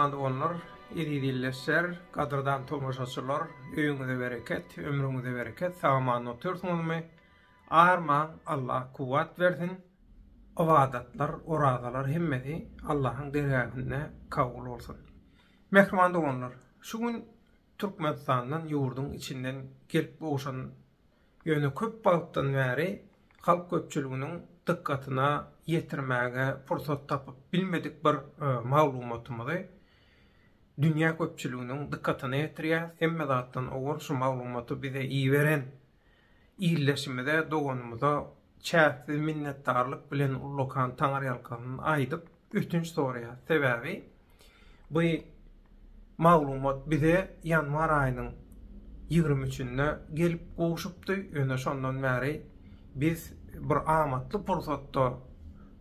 Mehmandy bollar, ýedi-dillerler, gadyrdan tomaşaçylar, öýüňize bereket, ömrüňize bereket, sagaman otursunuzmy? Arman Allah kuwat bersin. Owadatlar, oradalar hemmeti Allahyň dergähine kabul bolsun. Mehmandy bollar, şu gün Türkmenistandan ýurdun içinden gelip boşan ýöne köp bagtdan bäri halk köpçüliginiň dikkatyna ýetirmäge pursat tapyp bilmedik bir maglumatymyzy dünýä köpçüliginiň dikkatyna ýetirýär. Hemme zatdan owar şu maglumaty bize iýeren ýylleşmede doganymyza çäksiz minnetdarlyk bilen ullukan taňar ýalkanyny aýdyp ötünç soraýar. Sebäbi bu maglumat bize ýanwar aýynyň 23-nde gelip gowşupdy. Öňe şondan bäri biz bir amatly pursatda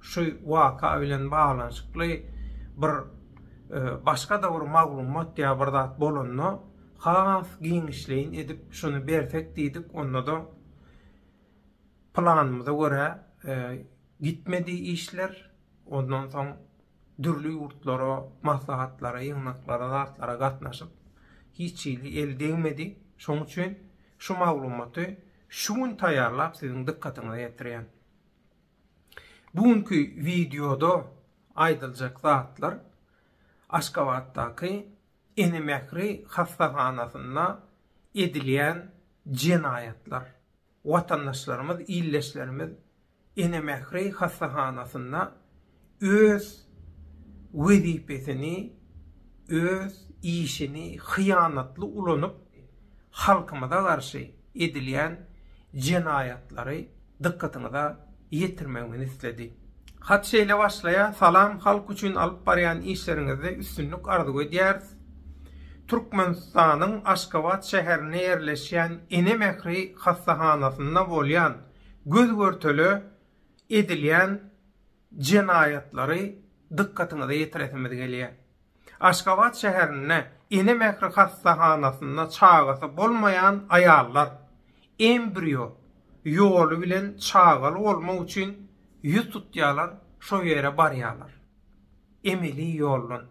şu waka bilen baglanşykly bir başga da bir maglumat ýa bir zat bolanyny has giňişleýin edip şunu bersek diýdik. Onda da planymyza görä gitmedi işler. Ondan soň dürli ýurtlara, maslahatlara, ýygnaklara, zatlara gatnaşyp hiç ýyly eldeýmedi. Şoň üçin şu maglumaty şu gün taýýarlap siziň dikkatyňize ýetirýän. Bugünkü videoda aýdyljak zatlar Aşgabatdaky Enemekri hastahanasynda edilýän jenaýatlar. Watandaşlarymyz, illeşlerimiz Enemekri hastahanasynda öz wezipesini, öz işini hyýanatly ulanyp halkymyza garşy edilýän jenaýatlary dikkatyňize ýetirmegini istedi. Hat şeýle başlaýa, salam halk üçin alyp barýan işleriňizde üstünlük arzu edýäris. Türkmenistanyň Aşgabat şäherine ýerleşýän Enemekri hastahanasynda bolýan göz görteli edilýän jenaýatlary dikkatyňize ýetiresimiz gelýär. Aşgabat şäherine Enemekri hastahanasynda çagasy bolmaýan aýallar embrio ýoly bilen çagaly bolmak üçin ýüz tutýarlar, şo ýere barýarlar. Emeli ýollan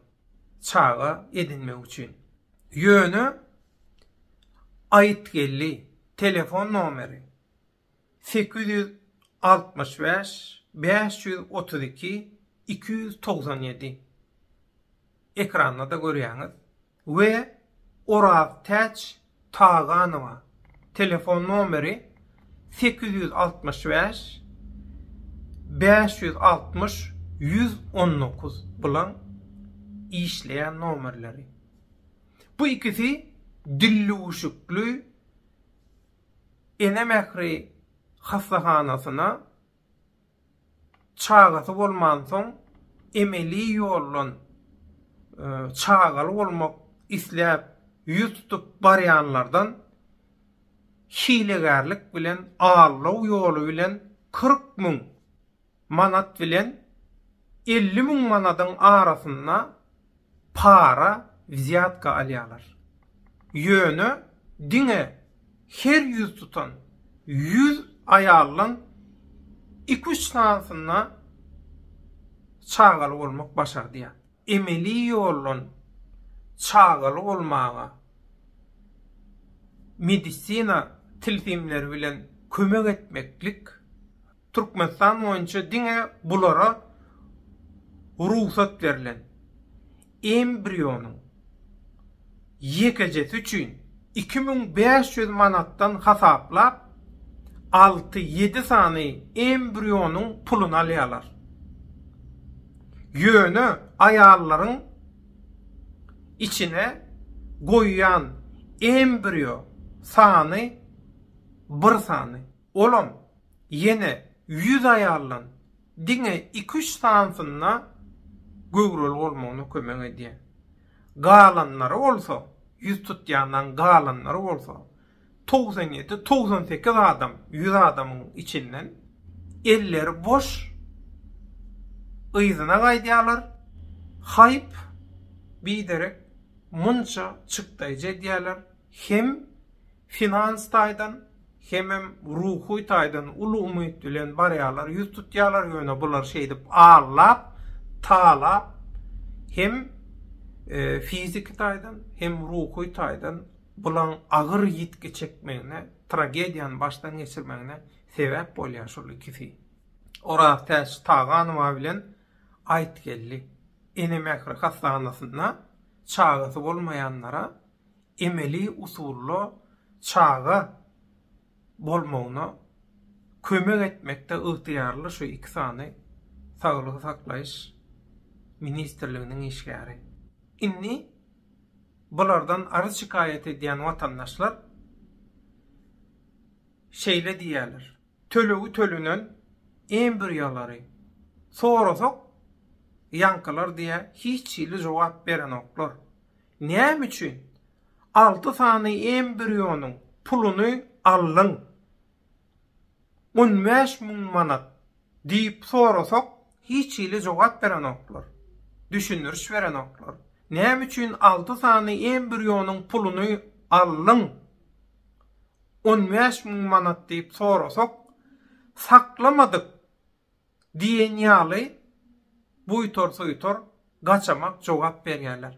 çaga edinmek üçin. Ýöne aýtgelli telefon nomeri 865 532 297 ekranda da görýäňiz we Oraz Täç Tağanowa telefon nomeri 865 560 119 bilen işleyen nomerleri. Bu ikisi dilli uşuklu Enemekri hastahanasyna çagasy bolman soň emeli ýollan çagaly bolmak isläp ýüz tutup barýanlardan hilegärlik bilen ağlaw ýoly bilen 40 000 manat bilen 50 000 manatyň arasynda para wziyatka alýarlar. Ýöne diňe her ýüz tutan 100 aýalyň 2-3 tanasyna çagaly bolmak başardyýar. Emeli ýollan çagaly bolmaga medisina tilsimleri bilen kömek etmeklik Türkmenistan boýunça diňe bulara ruhsat berilen. Embrionyň ýekejesi üçin 2500 manatdan hasaplap 6-7 sany embrionyň pulunu alýarlar. Ýöne aýallaryň içine goýýan embrio sany bir sany. Olam ýene 100 aýallan diňe 2-3 sanyna gögrel bolmagyna kömek edýär. Galanlary bolsa, 100 tutýandan galanlary bolsa 97-98 adam 100 adamyň içinden elleri boş ýzyna gaýdýarlar. Haýp biderek munça çykdaýja edýärler. Hem finans taýdan hem ruhuy taýdan ulu umyt bilen barýarlar, ýüz tutýarlar. Ýöne bular şeýdip ağlap, talap hem fizik taýdan hem ruhy taýdan bulan agyr ýitge çekmegine, tragediýany başdan geçirmegine sebäp bolýar şol ikisi. Ora täş Taganyma bilen Aýtgelli Enemekri hastanasynda çagasy bolmaýanlara emeli usullu çaga bolmagyna kömek etmekde ıhtiyarlı şu iki sany Saglyk saklaýyş ministrliginiň işgäri. Inni bulardan arz şikayet edýän watandaşlar şeýle diýerler. Tölegi tölünen embriolary sorasak yankylar diýe hiç çili jogap beren oklar. Näme üçin 6 sany embrionyň puluny allyň 15.000 manat diýip sorasak hiç çili jogap beren oklar. Düşünürüş beren oklar. Näme üçin 6 sany embrionyň puluny allyň 15.000 manat diýip sorasak saklamadyk diýen ýaly buytor gaçamak jogap berýärler.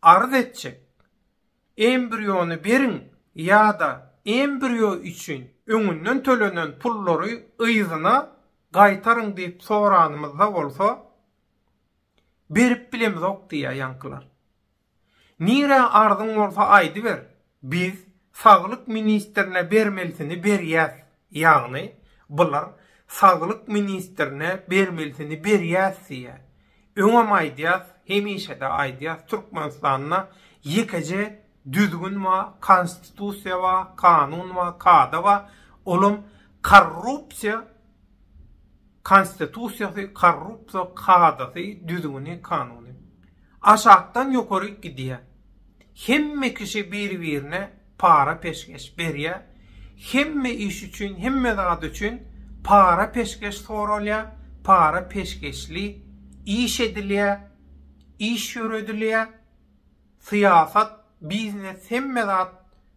Arz etjek embriony beriň ýa-da embriyo üçin öňünden tölenen pullary ýzyna gaýtaryň diýip soranymyzda bolsa berip bilemizok diýär ýankylar. Nire arzyň bolsa aýdy ber. Biz Saglyk ministrine bermelisini berýär. Ýagny bular Saglyk ministrine bermelisini berýär diýär. Öňem aýdýar, hemişe de aýdýar Türkmenistanyna ýekece düzgün we konstitusiýa we kanun we kada we olum korrupsiýa konstitusiýasy, korrupsiýa kadasy, düzgüni, kanuny. Aşakdan ýokary gidýär. Hemme kişi bir-birine para peşkeş berýär. Hemme iş üçin, hemme zat üçin para peşkeş soralýar, para peşkeşli iş edilýär, iş ýöredilýär. Siyasat, biznes, hemme zat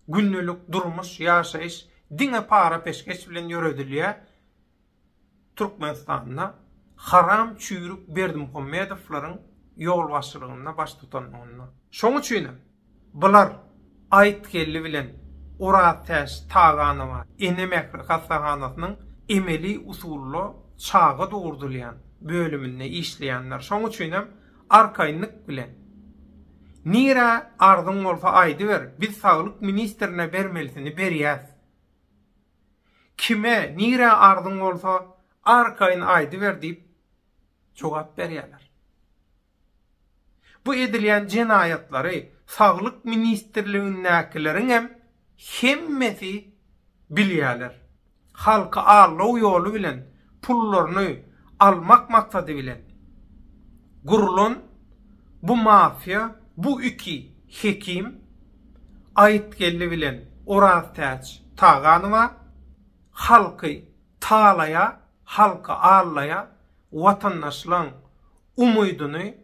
günlük durmuş, ýaşaýyş diňe para peşkeş bilen ýöredilýär. Türkmenistan'da haram çüýrük Berdimuhammedowylaryň ýol başçylygyna baş tutanlygyna. Şoň üçin bular Aýtgelli bilen Oratäş Taganyma Enemekri hastahanasynyň emeli usullu çaga dogurdylýan bölüminde işleýänler. Şoň üçin arkaýynlyk bilen nire arzyň bolsa aýdy ber. Biz Saglyk ministrine bermelisini berýär. Kime nire arzyň bolsa arkaýyn aýdy ber diýip jogap berýärler. Bu edilýän jenaýatlary Saglyk ministrliginiň hem hemmesi bilýärler. Halka alýaw ýolu bilen pullaryny almak maksady bilen gurulan bu mafiýa, bu iki hekim Aýtgelli bilen Oratäç Taganyma halky taýlaya, halka allaya, watandaşlaryň umydyny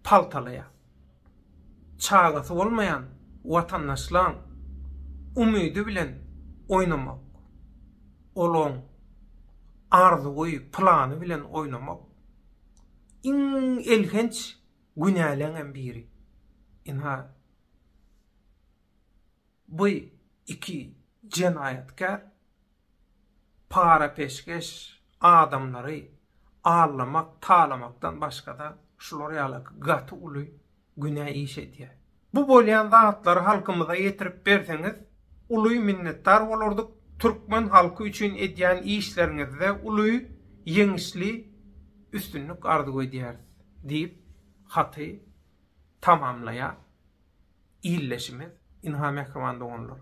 paltalaya. Çagasy bolmayan watandaşlaryň umydy bilen oynamak, olaň arzuwy, plany bilen oynamak iň elhenç günälerden biri. Inha bu iki jenaýatkar para peşkeş adamlary ağlamak, talamaktan başka da şolary ýaly gaty uly günä iş edýär. Bu bolýan zatlary halkymyza ýetirip berseňiz, uly minnetdar bolardyk. Türkmen halky üçin edýän işleriňizde uly ýeňişli üstünlük arzu edýär diýip haty tamamlaýar. İlleşimiz inha mehkemanda onlar.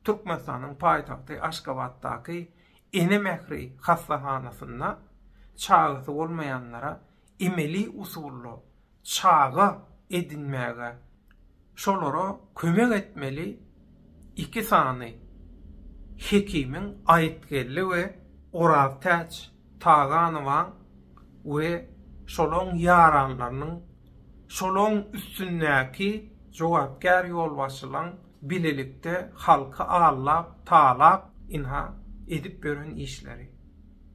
Türkmenistanyň paýtagty Aşgabatdaky Enemekri hastahanasynda çagasy bolmaýanlara emeli usullu çaga edinmäge şolara kömek etmeli iki sany hekimiň Aýtgelli we Oratäç Taganyma we şolaň ýaranlarynyň şolaň üstündäki jogapkar ýolbaşçylaryň bilelikde halka allap, talap inha edip beren işleri.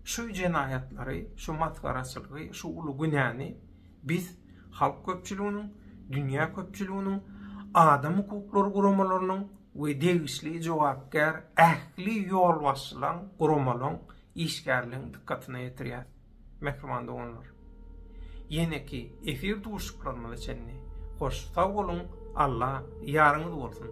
Şu jenaýatlary, şu matkaraçylygy, şu uly günäni biz halk köpçüliginiň dünya köpçüliginiň adam hukuklary guramalarynyň we degisli jogapkär ähli ýol başçylaryň guramalaryň işgärligiň dikkatyna ýetirýär. Mehriman doganlar. Ýene-ki efir duşuklanyny çenni. Hoş sag bolun. Allah ýarňyz bolsun.